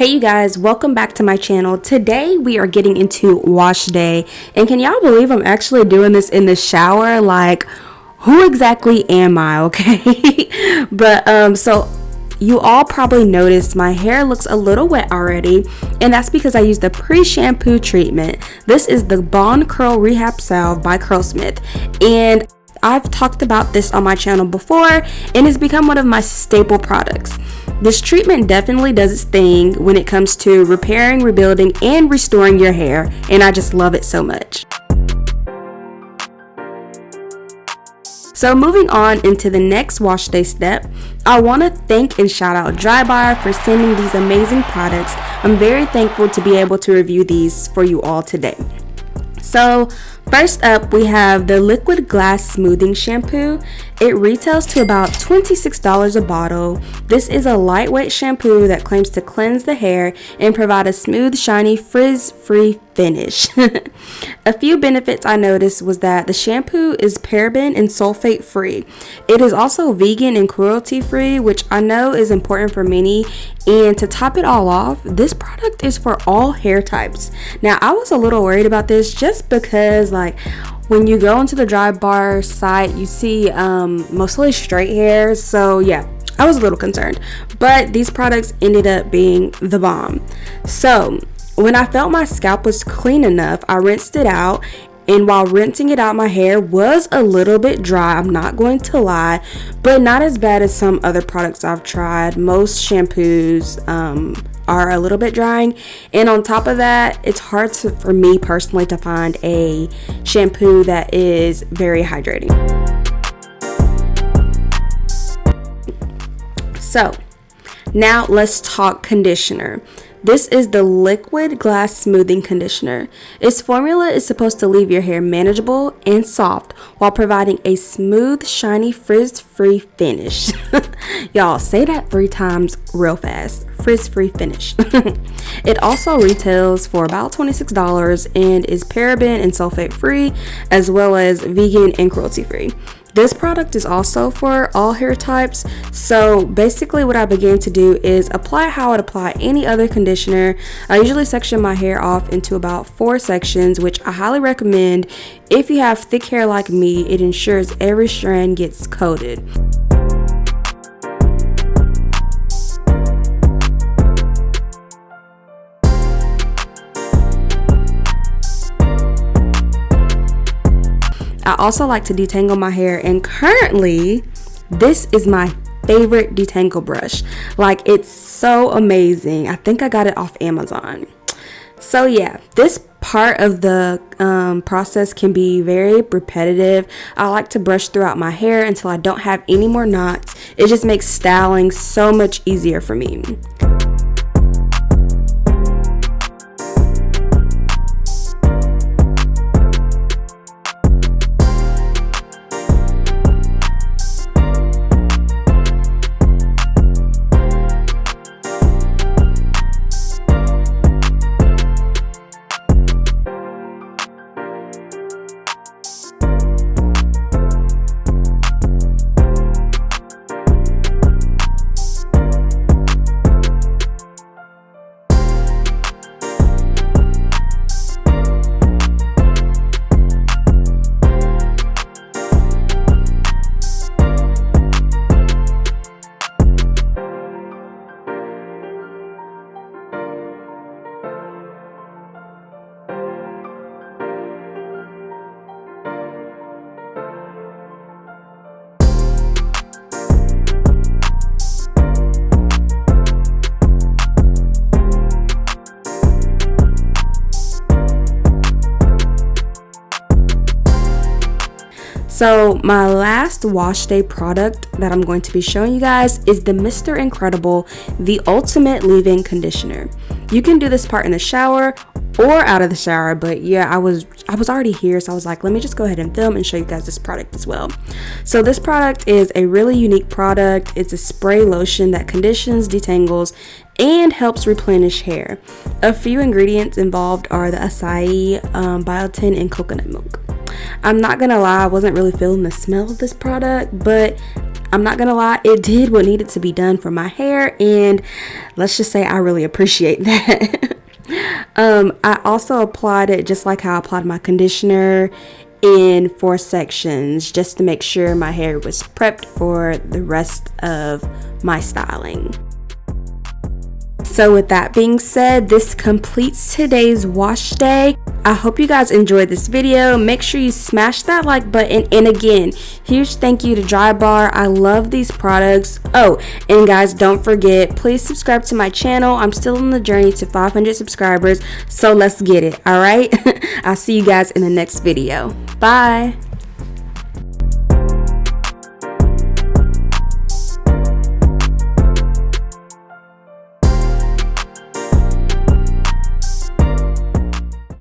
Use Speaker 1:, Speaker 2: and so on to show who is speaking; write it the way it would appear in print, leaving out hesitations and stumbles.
Speaker 1: Hey you guys, welcome back to my channel. Today we are getting into wash day, and can y'all believe I'm actually doing this in the shower? Like, who exactly am I, okay? But so you all probably noticed my hair looks a little wet already, and that's because I used the pre-shampoo treatment. This is the Bond Curl Rehab Salve by Curlsmith, and I've talked about this on my channel before, and it's become one of my staple products. This treatment definitely does its thing when it comes to repairing, rebuilding, and restoring your hair, and I just love it so much. So moving on into the next wash day step, I want to thank and shout out Drybar for sending these amazing products. I'm very thankful to be able to review these for you all today. So first up, we have the Liquid Glass Smoothing Shampoo. It retails to about $26 a bottle. This is a lightweight shampoo that claims to cleanse the hair and provide a smooth, shiny, frizz-free finish. A few benefits I noticed was that the shampoo is paraben and sulfate free. It is also vegan and cruelty free, which I know is important for many. And to top it all off, this product is for all hair types. Now, I was a little worried about this just because, like, when you go into the Drybar site, you see mostly straight hair. So yeah, I was a little concerned, but these products ended up being the bomb. So when I felt my scalp was clean enough, I rinsed it out. And while rinsing it out, my hair was a little bit dry, I'm not going to lie, but not as bad as some other products I've tried. Most shampoos are a little bit drying, and on top of that, it's hard for me personally to find a shampoo that is very hydrating. So now let's talk conditioner. This is the Liquid Glass Smoothing Conditioner. Its formula is supposed to leave your hair manageable and soft while providing a smooth, shiny, frizz-free finish. Y'all, say that 3 times real fast. Frizz-free finish. It also retails for about $26 and is paraben and sulfate free, as well as vegan and cruelty free. This product is also for all hair types, so basically what I began to do is apply how I'd apply any other conditioner. I usually section my hair off into about 4 sections, which I highly recommend. If you have thick hair like me, it ensures every strand gets coated. I also like to detangle my hair, and currently this is my favorite detangle brush. Like, it's so amazing. I think I got it off Amazon. So yeah, this part of the process can be very repetitive. I like to brush throughout my hair until I don't have any more knots. It just makes styling so much easier for me. So my last wash day product that I'm going to be showing you guys is the Mr. Incredible, the Ultimate Leave-In Conditioner. You can do this part in the shower or out of the shower, but yeah, I was already here, so I was like, let me just go ahead and film and show you guys this product as well. So this product is a really unique product. It's a spray lotion that conditions, detangles, and helps replenish hair. A few ingredients involved are the acai, biotin, and coconut milk. I'm not gonna lie, I wasn't really feeling the smell of this product, but I'm not gonna lie, it did what needed to be done for my hair, and let's just say I really appreciate that. I also applied it just like how I applied my conditioner in 4 sections, just to make sure my hair was prepped for the rest of my styling. So with that being said, this completes today's wash day. I hope you guys enjoyed this video. Make sure you smash that like button, and again, huge thank you to Drybar. I love these products. Oh, and guys, don't forget, please subscribe to my channel. I'm still on the journey to 500 subscribers, so let's get it. All right. I'll see you guys in the next video. Bye.